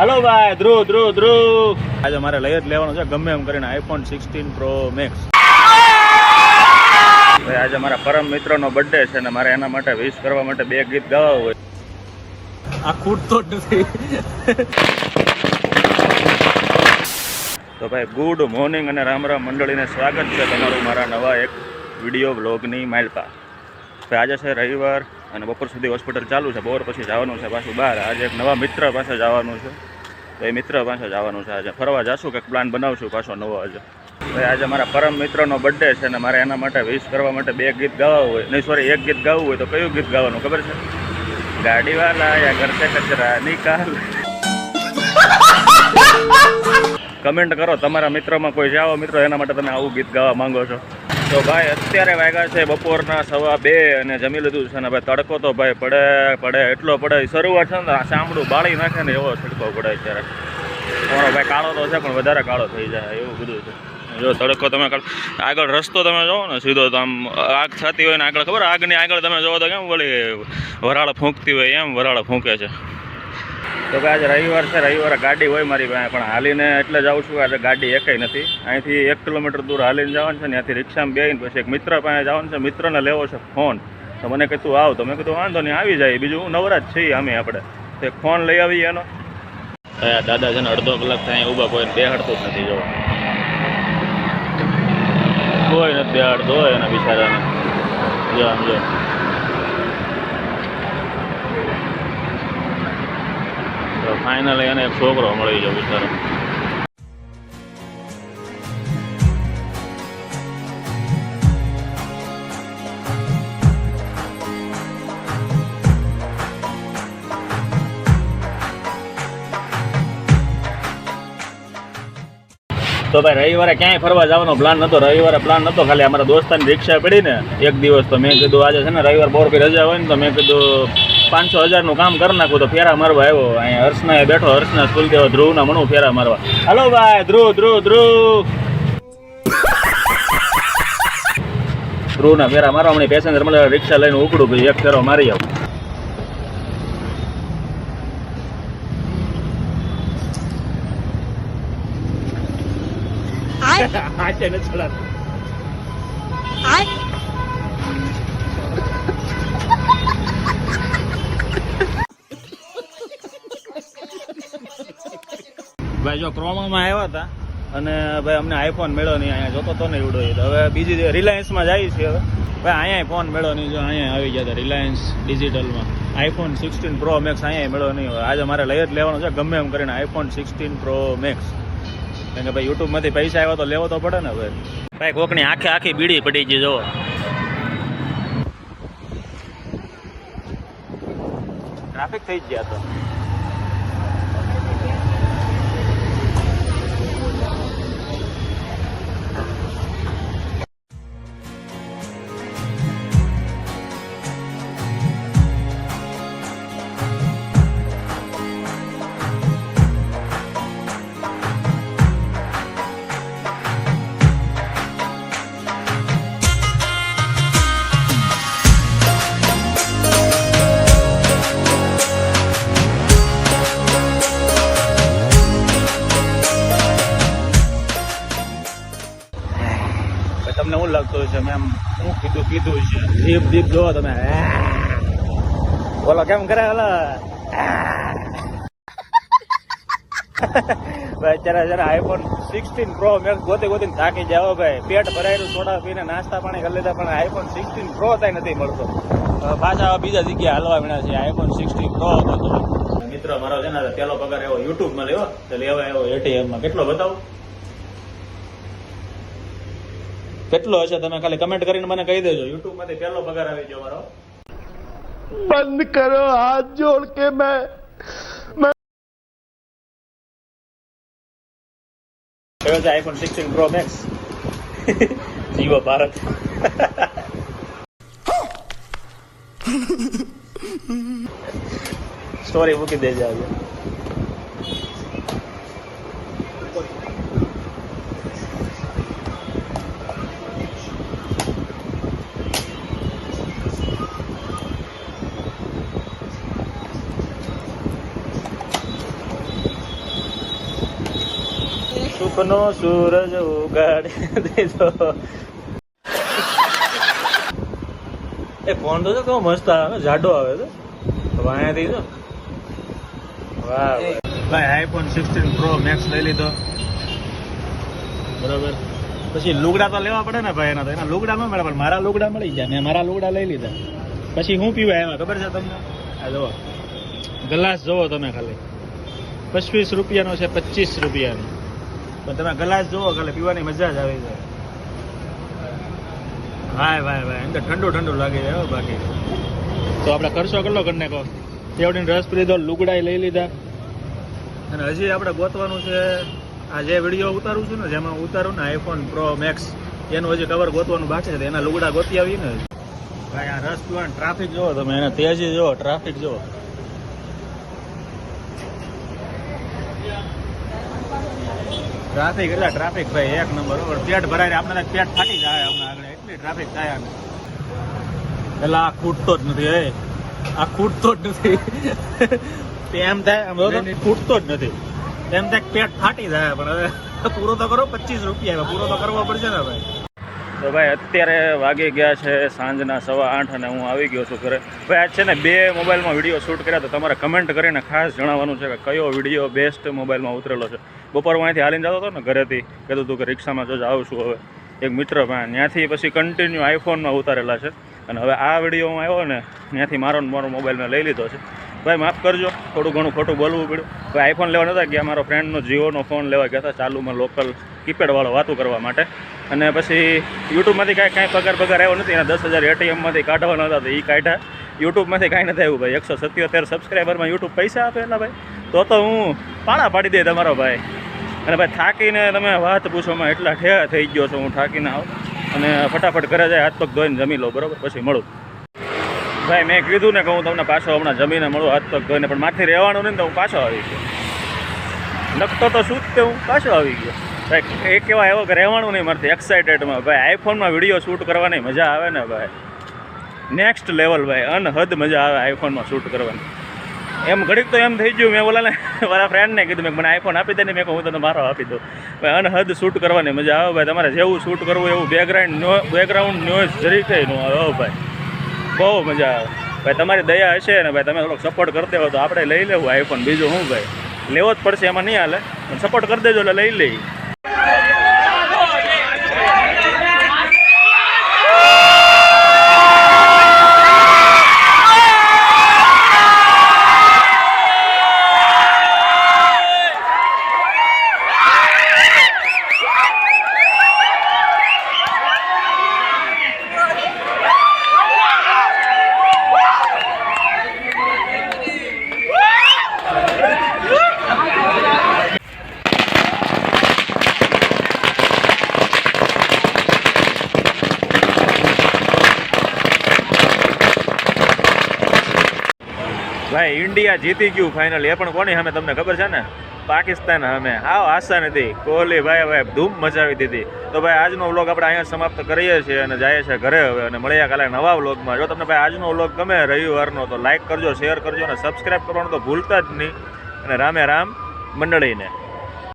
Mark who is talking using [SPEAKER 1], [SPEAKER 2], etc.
[SPEAKER 1] Hello भाई ध्रुव ध्रुव ध्रुव आज हमारे लय ज लेवानो छे गमे एम करीने आईफोन 16 प्रो मैक्स। भाई आज हमारा परम मित्रनो बर्थडे छे ने मारे एना माटे विश करवा माटे બે ગીત ગાવા હોય आ खूट तो નથી। तो भाई गुड मॉर्निंग અને રામ રામ મંડળીને સ્વાગત છે તમારું મારા નવા એક વિડિયો વ્લોગની માઇલપા। તો આજે છે રવિવાર અને બપોર સુધી હોસ્પિટલ ચાલુ છે, બપોર પછી જવાનું છે પાછું બહાર। આજે એક નવા મિત્ર પાસે જવાનું છે, તો એ મિત્ર પાસે જવાનું છે। આજે ફરવા જશું, કંઈક પ્લાન બનાવશું પાછો નવો। આજે ભાઈ આજે મારા પરમ મિત્રનો બર્થડે છે ને મારે એના માટે વિશ કરવા માટે બે ગીત ગાવા હોય, નહીં સોરી એક ગીત ગાવું હોય તો કયું ગીત ગાવાનું ખબર છે? ગાડી વાલા યા ઘર સે કચરા નિકાલ। કમેન્ટ કરો તમારા મિત્રમાં કોઈ જાઓ મિત્રો એના માટે તમે આવું ગીત ગાવા માંગો છો। તો ભાઈ અત્યારે વાગ્યા છે બપોરના 1:15 અને જમી લીધું છે ને ભાઈ તડકો તો ભાઈ પડે એટલો પડે। શરૂઆત છે ને ચામડું બાળી નાખે ને એવો છડકો પડે અત્યારે। તમારો ભાઈ કાળો તો છે પણ વધારે કાળો થઈ જાય એવું બધું છે। જો તડકો તમે આગળ રસ્તો તમે જોવો ને સીધો તો આમ આગ થતી હોય ને આગળ ખબર આગની આગળ તમે જોવો તો કેમ વળી વરાળ ફૂંકતી હોય એમ વરાળ ફૂંકે છે। તો ભાઈ આજે રવિવાર છે, રવિવારે ગાડી હોય મારી પાસે પણ હાલીને એટલે જાઉં છું। આજે ગાડી એકેય નથી, અહીંથી 1 કિલોમીટર દૂર હાલીને જવાનું છે ને ત્યાંથી રિક્ષામાં બેસીને પછી એક મિત્ર પાસે જવાનું છે। મિત્રને લેવો છે ફોન, તો મને કીધું આવ, તો મેં કીધું વાંધો નહીં આવી જાય, બીજું હું નવરા જ છીએ અમે આપણે, તો એક ફોન લઈ આવીએ એનો। દાદા છે ને અડધો કલાક થાય ઊભા, કોઈ બેહાડતું જ નથી, જોવો કોઈ નથી બેહાડતો હોય એના બિચારાને। જો આમ જો ફાઇનલી એને એક છોકરો મળી ગયો બિચારો। તો ભાઈ રવિવારે ક્યાંય ફરવા જવાનો પ્લાન નતો, રવિવારે પ્લાન નતો, ખાલી અમારા દોસ્તાની રિક્ષા પડી ને એક દિવસ, તો મેં કીધું આજે છે ને રવિવાર બોર પી રજા હોય ને તો મેં કીધું 500,000 કામ કરી નાખું, તો ફેરા મારવા આવ્યો। અહીંયા હર્ષના બેઠો, હર્ષના સ્કૂલ દેવો, ધ્રુવના મણું ફેરા મારવા। હલો ભાઈ ધ્રુવ ધ્રુવ ધ્રુવ ધ્રુવના ફેરા મારવા હમણાં પેસેન્જર મળે રિક્ષા લઈને ઉપડું પછી એક ફેરો મારી આવું। ભાઈ જો ક્રોમામાં આવ્યા હતા અને ભાઈ અમને આઈફોન મળ્યો નહીં, અહીંયા જોતો તો ને એવડો, હવે બીજી રિલાયન્સમાં જાય છે। હવે ભાઈ અહીંયા ફોન મળ્યો નહીં, જો અહીંયા આવી ગયા હતા રિલાયન્સ ડિજિટલમાં આઈફોન 16 પ્રો મેક્સ અહીંયા મળ્યો નહીં। આજે મારે લઈ જ લેવાનો છે ગમે એમ કરીને આઈફોન 16 પ્રો મેક્સ, કારણ કે ભાઈ યુટ્યુબમાંથી પૈસા આવ્યા તો લેવો તો પડે ને। ભાઈ કોકની આખી બીડી પડી ગઈ, જો ટ્રાફિક થઈ જ ગયા તો। તમને શું લાગતું છે મેં શું કીધું છે? દીપ જોવો તમે, બોલો કેમ કરે ઓલો ભાઈ અત્યારે જરા આઈફોન 16 પ્રો મેક્સ ગોતીને થાકી જાઓ ભાઈ, પેટ ભરાયેલું સોડા પીને નાસ્તા પાણી કરી લીધા પણ આઈફોન 16 પ્રો થાય નથી મળતો। પાછા બીજા જગ્યાએ હાલવા મળ્યા છે, આઈફોન 16 પ્રો હતો મિત્ર મારો છે ને પેલો પગાર એવો યુટ્યુબમાં લેવો તો લેવા એવો એટીએમમાં કેટલો બતાવો કેટલો હશે તમે ખાલી કમેન્ટ કરીને મને કહી દેજો। યુટ્યુબ માંથી પહેલો પગાર આવી ગયો મારો।
[SPEAKER 2] બંધ કરો હાથ જોડ કે મેં
[SPEAKER 1] કયો છે આઈફોન 16 પ્રો મેક્સ જીવો ભારત। સ્ટોરી મૂકી દેજો આજે। સુખનો સૂરજ ઉગાડી દીધો. એ ફોન તો કેવો મસ્ત આવે, જાડો આવે તો વાયાથી તો. વાહ ભાઈ, આઈફોન 16 પ્રો મેક્સ લઈ લીધો. બરોબર. પછી લુગડા તો લેવા પડે ને ભાઈ, એના લુગડા ન મળે, પણ મારા લુગડા મળી ગયા. મેં મારા લુગડા લઈ લીધા. પછી હું પીવાય એમાં ખબર છે તમને? આ જુઓ ગ્લાસ જુઓ તમે, ખાલી 25 રૂપિયાનો છે, 25 રૂપિયાનો. પણ તમે ગ્લાસ જુઓ, ખાલી પીવાની મજા જ આવી જાય. ભાઈ ભાઈ ભાઈ, અંદર ઠંડુ ઠંડુ લાગે છે બાકી. તો આપણે ખર્ચો કેટલો કરી નાખો. તેવડીને રસ પી લીધો, લુગડાઈ લઈ લીધા. અને હજી આપણે ગોતવાનું છે આ જે વિડીયો ઉતારું છું ને, જેમાં ઉતારું ને આઈફોન પ્રો મેક્સ, એનું હજી કવર ગોતવાનું બાકી છે. એના લુગડા ગોતી આવીએ ને ભાઈ. આ રસ પીવાનું ટ્રાફિક જુઓ તમે, એને તેજી જુઓ, ટ્રાફિક જુઓ. ટ્રાફિક એટલે ટ્રાફિક ભાઈ, એક નંબર. પેટ ભરાય, આપણે પેટ ફાટી જાય હમણાં આગળ, એટલી ટ્રાફિક થાય. એટલે આ ખૂટતો જ નથી, આ ખૂટતો જ નથી. એમ થાય આમ ખૂટતો જ નથી, એમ થાય પેટ ફાટી જાય. પણ હવે પૂરો તો કરો, 25 રૂપિયા પૂરો તો કરવો પડશે ને ભાઈ. તો ભાઈ અત્યારે વાગી ગયા છે સાંજના 8:15 અને હું આવી ગયો છું ઘરે. ભાઈ આજ છે ને 2 મોબાઈલમાં વિડીયો શૂટ કર્યા. તો તમારે કમેન્ટ કરીને ખાસ જણાવવાનું છે કે કયો વિડીયો બેસ્ટ મોબાઈલમાં ઉતરેલો છે. બપોર હું અહીંથી હાલીને જતો હતો ને ઘરેથી, કીધું હતું કે રિક્ષામાં જો આવું છું હવે એક મિત્ર ભાઈ, ત્યાંથી પછી કન્ટિન્યુ આઈફોનમાં ઉતારેલા છે. અને હવે આ વિડીયોમાં આવ્યો ને ત્યાંથી મારો મોબાઈલ મેં લઈ લીધો છે. ભાઈ માફ કરજો, થોડું ઘણું ખોટું બોલવું પડ્યું. ભાઈ આઈફોન લેવા નહોતા ગયા, મારો ફ્રેન્ડનો જીઓનો ફોન લેવા ગયા હતા ચાલુમાં, લોકલ કીપેડવાળો વાતું કરવા માટે. અને પછી યુટ્યુબમાંથી કાંઈ પગાર આવ્યો નથી. એના 10,000 એટીએમમાંથી કાઢવાના હતા, તો એ કાઢ્યા. યુટ્યુબમાંથી કાંઈ નથી આવ્યું ભાઈ. 177 સબસ્ક્રાઈબરમાં યુટ્યુબ પૈસા આપે એટલા ભાઈ. તો હું પાળા પાડી દે તમારો ભાઈ. અને ભાઈ થાકીને તમે વાત પૂછોમાં એટલા ઠેરા થઈ ગયો છો, હું થાકીને આવું. અને ફટાફટ ઘરે જાય, હાથ પગ ધોઈને જમી લો, બરાબર, પછી મળું. ભાઈ મેં કીધું ને કે હું તમને પાછો હમણાં જમીને મળું, હાથ પગ ધોઈને. પણ માથી રહેવાનું નહીં તો હું પાછો આવી ગયો. લખતો તો શું જ તે હું પાછો આવી ગયો ભાઈ. એક એવા એવો કે રહેવાનું નહીં મારથી એક્સાઇટેડમાં ભાઈ. આઈફોનમાં વિડીયો શૂટ કરવાની મજા આવે ને ભાઈ, નેક્સ્ટ લેવલ ભાઈ. અનહદ મજા આવે આઈફોનમાં શૂટ કરવાની. એમ ઘડીક તો એમ થઈ ગયું, મેં ઓલાને મારા ફ્રેન્ડને કીધું, મેં મને આઈફોન આપી દે ને, મેં કહું હું તને મારો આપી દઉં ભાઈ. અનહદ શૂટ કરવાની મજા આવે ભાઈ. તમારે જેવું શૂટ કરવું એવું બેકગ્રાઉન્ડ નોઈઝ જરી કંઈ ન આવે ભાઈ. બહુ મજા આવે ભાઈ. તમારી દયા હશે ને ભાઈ, તમે થોડોક સપોર્ટ કરી દેવો તો આપણે લઈ લેવું આઈફોન. બીજું શું ભાઈ, લેવો જ પડશે, એમાં નહીં હાલે. પણ સપોર્ટ કરી દેજો એટલે લઈ લઈ. ભાઈ ઇન્ડિયા જીતી ગયું ફાઇનલ. એ પણ કોની સામે તમને ખબર છે ને? પાકિસ્તાન સામે. હાવ આશા નથી. કોહલી ભાઈ ધૂમ મચાવી દીધી. તો ભાઈ આજનો વ્લોગ આપણે અહીંયા સમાપ્ત કરીએ છીએ અને જઈએ છીએ ઘરે હવે. અને મળ્યા કાલે નવા વ્લોગમાં. જો તમને ભાઈ આજનો વ્લોગ ગમે રવિવારનો તો લાઈક કરજો, શેર કરજો અને સબસ્ક્રાઈબ કરવાનું તો ભૂલતા જ નહીં. અને રામે રામ મંડળીને.